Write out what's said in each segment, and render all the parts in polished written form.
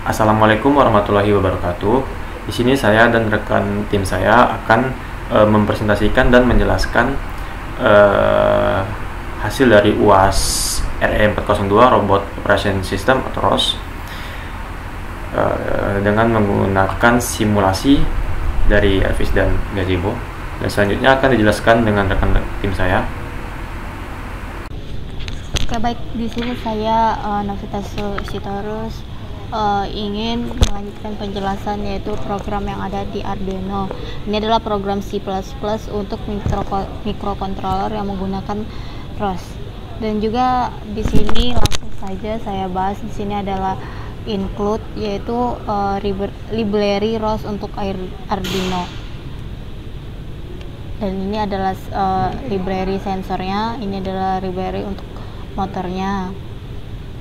Assalamualaikum warahmatullahi wabarakatuh. Di sini saya dan rekan tim saya akan mempresentasikan dan menjelaskan hasil dari UAS RE402 Robot Operation System atau ROS dengan menggunakan simulasi dari Elvis dan Gazebo. Dan selanjutnya akan dijelaskan dengan rekan tim saya. Oke, baik, di sini saya Novita Sitorus ingin melanjutkan penjelasan yaitu program yang ada di Arduino. Ini adalah program C++ untuk microcontroller yang menggunakan ROS. Dan juga di sini langsung saja saya bahas. Di sini adalah include yaitu library ROS untuk Arduino. Dan ini adalah library sensornya, ini adalah library untuk motornya,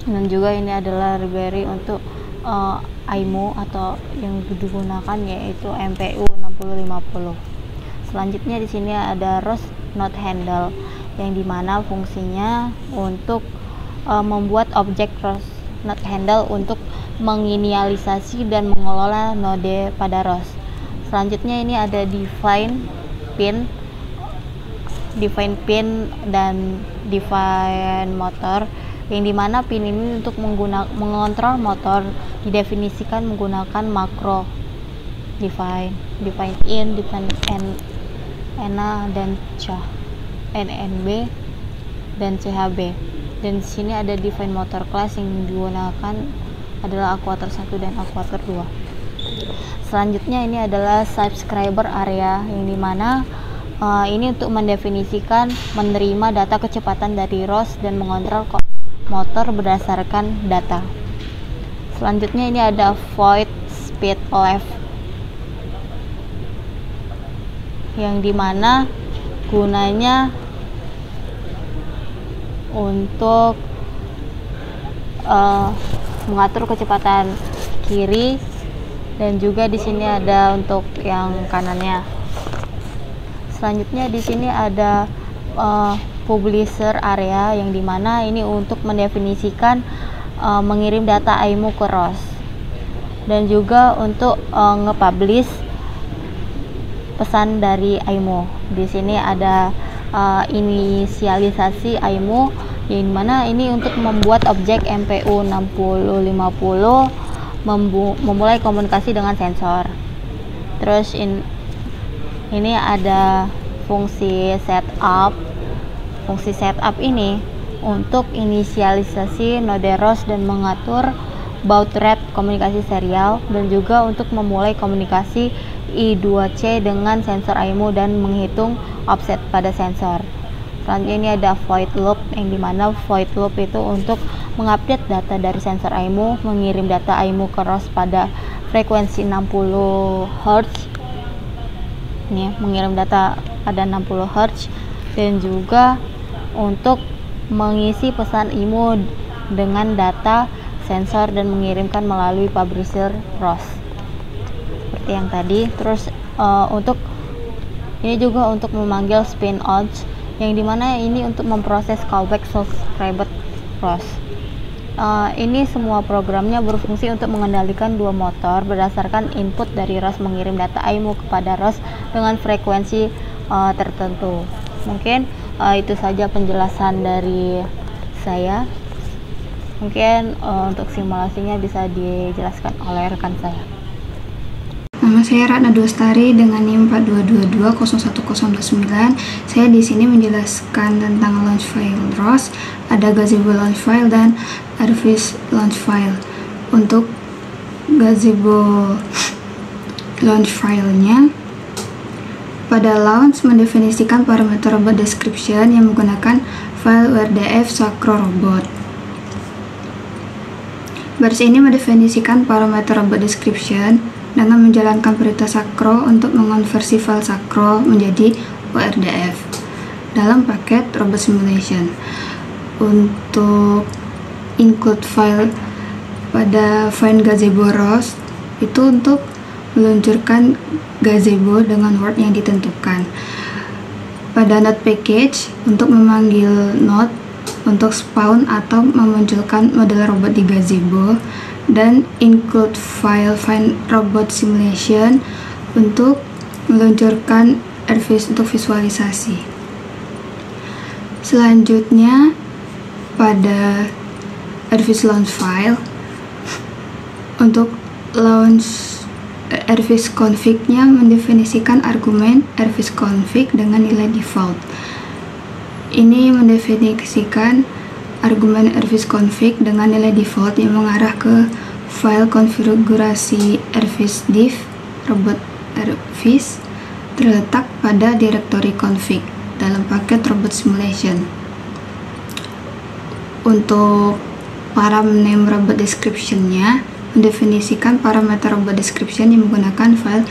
dan juga ini adalah library untuk IMU atau yang digunakan yaitu MPU 6050. Selanjutnya di sini ada ROS Node Handle yang dimana fungsinya untuk membuat objek ROS Node Handle untuk menginisialisasi dan mengelola node pada ROS. Selanjutnya ini ada define pin dan define motor, yang dimana pin ini untuk mengontrol motor didefinisikan menggunakan makro define in, define NA dan NNB dan CHB. Dan di sini ada define motor class yang digunakan adalah actuator 1 dan actuator 2. Selanjutnya ini adalah subscriber area, yang dimana ini untuk mendefinisikan menerima data kecepatan dari ROS dan mengontrol motor berdasarkan data. Selanjutnya ini ada void speed left, yang dimana gunanya untuk mengatur kecepatan kiri, dan juga di sini ada untuk yang kanannya. Selanjutnya di sini ada publisher area, yang dimana ini untuk mendefinisikan mengirim data IMU ke ROS, dan juga untuk nge-publish pesan dari IMU. Di sini ada inisialisasi IMU, yang dimana ini untuk membuat objek MPU 6050 memulai komunikasi dengan sensor. Terus ini ada fungsi setup. Fungsi setup ini untuk inisialisasi node ROS dan mengatur baud rate komunikasi serial, dan juga untuk memulai komunikasi I2C dengan sensor IMU dan menghitung offset pada sensor. Selanjutnya ini ada void loop, yang dimana void loop itu untuk mengupdate data dari sensor IMU, mengirim data IMU ke ROS pada frekuensi 60 Hz. Ini mengirim data pada 60 Hz, dan juga untuk mengisi pesan IMU dengan data sensor dan mengirimkan melalui publisher ROS seperti yang tadi. Terus untuk ini juga untuk memanggil spin out, yang dimana ini untuk memproses callback subscriber ROS. Ini semua programnya berfungsi untuk mengendalikan dua motor berdasarkan input dari ROS mengirim data IMU kepada ROS dengan frekuensi tertentu. Mungkin itu saja penjelasan dari saya. Mungkin untuk simulasinya bisa dijelaskan oleh rekan saya. Nama saya Ratna Dwastari dengan NIM 42220129. Saya di sini menjelaskan tentang launch file ROS, ada Gazebo launch file dan Elvis launch file. Untuk Gazebo launch filenya, pada launch mendefinisikan parameter robot description yang menggunakan file WRDF Sacro Robot. Baris ini mendefinisikan parameter robot description dengan menjalankan perintah Sacro untuk mengonversi file Sacro menjadi WRDF dalam paket Robot Simulation. Untuk include file pada find Gazebo ROS itu untuk meluncurkan Gazebo dengan word yang ditentukan. Pada node package untuk memanggil node untuk spawn atau memunculkan model robot di Gazebo, dan include file find robot simulation untuk meluncurkan AirVis untuk visualisasi. Selanjutnya pada AirVis launch file, untuk launch AirVis config-nya mendefinisikan argumen AirVis config dengan nilai default. Ini mendefinisikan argumen AirVis config dengan nilai default yang mengarah ke file konfigurasi AirVis div robot AirVis terletak pada direktori config dalam paket robot simulation. Untuk parameter robot description-nya mendefinisikan parameter robot description yang menggunakan file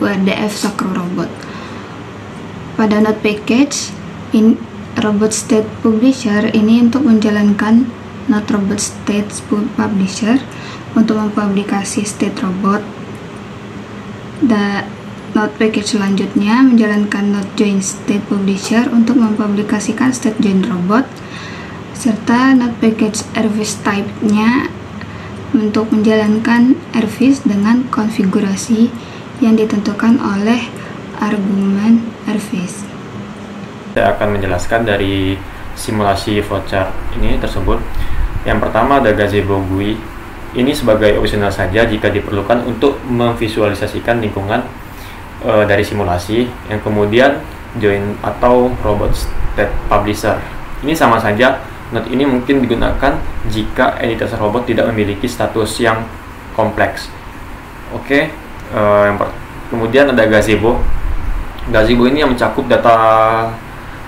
URDF Sacro robot. Pada node package robot state publisher ini untuk menjalankan node robot state publisher untuk mempublikasi state robot. Node package selanjutnya menjalankan node join state publisher untuk mempublikasikan state join robot, serta node package AirVis type-nya untuk menjalankan AirVis dengan konfigurasi yang ditentukan oleh argumen AirVis. Saya akan menjelaskan dari simulasi flowchart ini tersebut. Yang pertama ada gazebo GUI. Ini sebagai opsional saja jika diperlukan untuk memvisualisasikan lingkungan dari simulasi. Yang kemudian join atau robot state publisher. Ini sama saja. Node ini mungkin digunakan jika entitas robot tidak memiliki status yang kompleks. Oke, kemudian ada gazebo. Gazebo ini yang mencakup data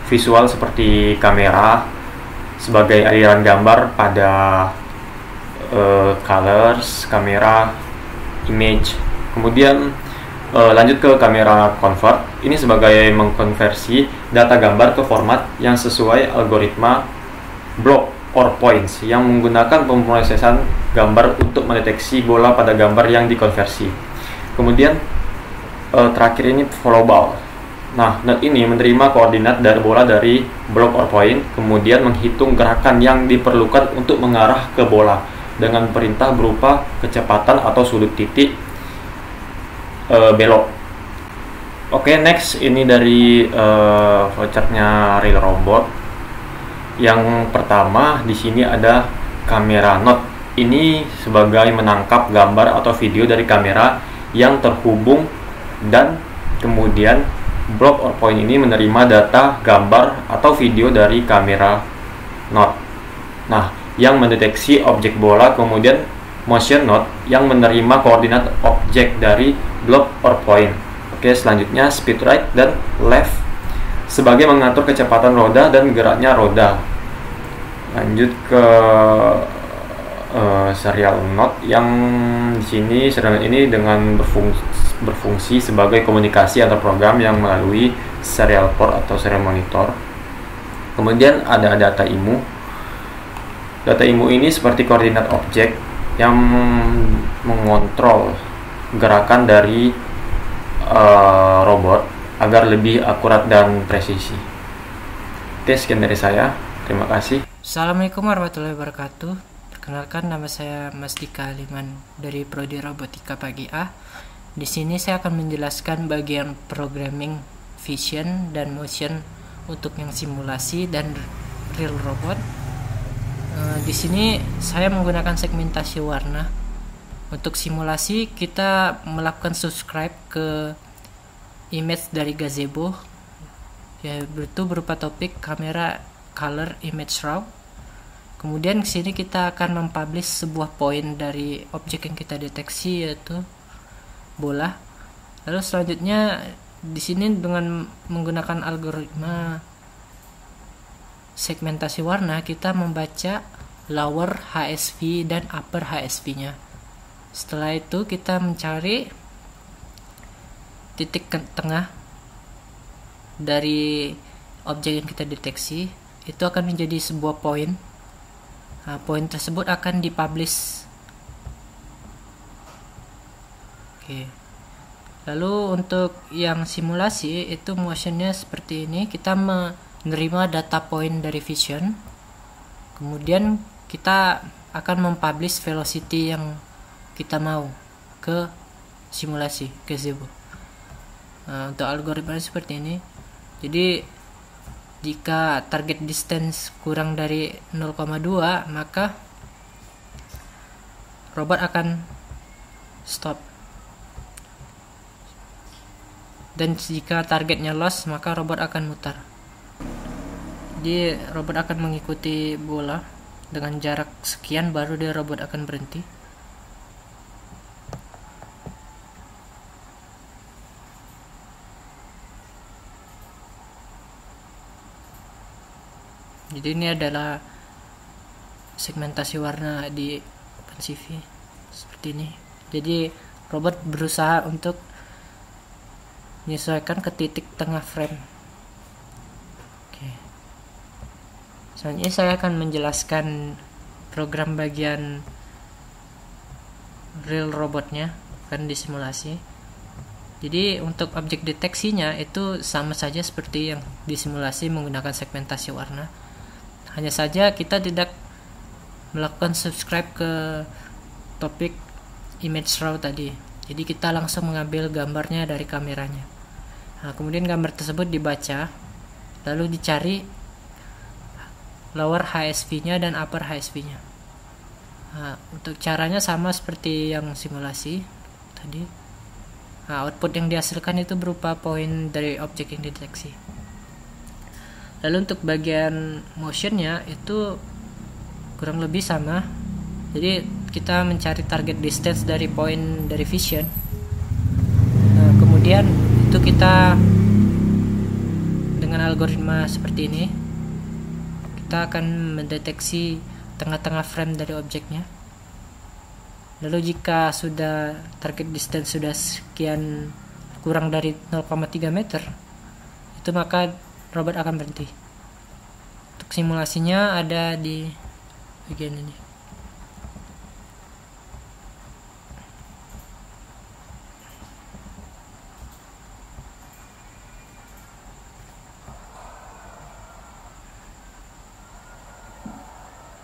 visual seperti kamera sebagai aliran gambar pada colors, kamera, image. Kemudian lanjut ke kamera convert. Ini sebagai mengkonversi data gambar ke format yang sesuai algoritma block or points yang menggunakan pemrosesan gambar untuk mendeteksi bola pada gambar yang dikonversi. Kemudian terakhir ini follow ball. Nah, node ini menerima koordinat dari bola dari block or point, kemudian menghitung gerakan yang diperlukan untuk mengarah ke bola dengan perintah berupa kecepatan atau sudut titik belok. Oke, next ini dari flowchartnya real robot. Yang pertama di sini ada kamera node. Ini sebagai menangkap gambar atau video dari kamera yang terhubung, dan kemudian block or point ini menerima data gambar atau video dari kamera node. Nah, yang mendeteksi objek bola, kemudian motion node yang menerima koordinat objek dari block or point. Oke, selanjutnya speed right dan left sebagai mengatur kecepatan roda dan geraknya roda. Lanjut ke serial node yang di sini serial node ini dengan berfungsi sebagai komunikasi antar program yang melalui serial port atau serial monitor. Kemudian ada data IMU. Data IMU ini seperti koordinat objek yang mengontrol gerakan dari robot agar lebih akurat dan presisi. Oke, sekian dari saya. Terima kasih. Assalamualaikum warahmatullahi wabarakatuh. Perkenalkan, nama saya Mas Dika Aliman dari Prodi Robotika Pagi A. Di sini saya akan menjelaskan bagian programming vision dan motion untuk yang simulasi dan real robot. Di sini saya menggunakan segmentasi warna. Untuk simulasi kita melakukan subscribe ke image dari gazebo, yaitu berupa topik kamera color image raw. Kemudian di sini kita akan mempublish sebuah poin dari objek yang kita deteksi, yaitu bola. Lalu selanjutnya di sini dengan menggunakan algoritma segmentasi warna kita membaca lower HSV dan upper HSV-nya. Setelah itu kita mencari titik tengah dari objek yang kita deteksi, itu akan menjadi sebuah poin. Nah, poin tersebut akan dipublish. Oke. Lalu untuk yang simulasi itu motionnya seperti ini. Kita menerima data point dari vision, kemudian kita akan mempublish velocity yang kita mau ke simulasi, ke ZEBO. Nah, untuk algoritma seperti ini, jadi jika target distance kurang dari 0,2 maka robot akan stop, dan jika targetnya lost maka robot akan mutar. Jadi robot akan mengikuti bola dengan jarak sekian baru robot akan berhenti. Jadi ini adalah segmentasi warna di OpenCV seperti ini. Jadi robot berusaha untuk menyesuaikan ke titik tengah frame. Oke. Selanjutnya saya akan menjelaskan program bagian real robotnya kan di simulasi. Jadi untuk objek deteksinya itu sama saja seperti yang di simulasi menggunakan segmentasi warna. Hanya saja kita tidak melakukan subscribe ke topik image raw tadi. Jadi kita langsung mengambil gambarnya dari kameranya. Nah, kemudian gambar tersebut dibaca, lalu dicari lower HSV-nya dan upper HSV-nya. Nah, untuk caranya sama seperti yang simulasi tadi. Nah, output yang dihasilkan itu berupa poin dari objek yang dideteksi. Lalu untuk bagian motionnya itu kurang lebih sama. Jadi kita mencari target distance dari poin dari vision. Nah, kemudian itu kita dengan algoritma seperti ini kita akan mendeteksi tengah-tengah frame dari objeknya. Lalu jika sudah target distance sudah sekian kurang dari 0,3 meter, itu maka robot akan berhenti. Untuk simulasinya ada di bagian ini.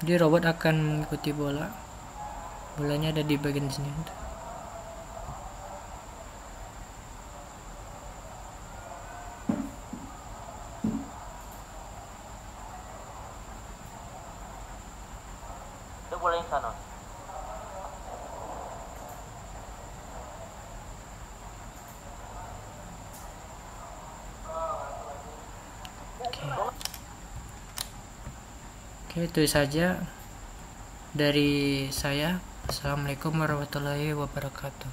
Jadi robot akan mengikuti bola. Bolanya ada di bagian sini. Bola yang sana. Oke, itu saja dari saya. Assalamualaikum warahmatullahi wabarakatuh.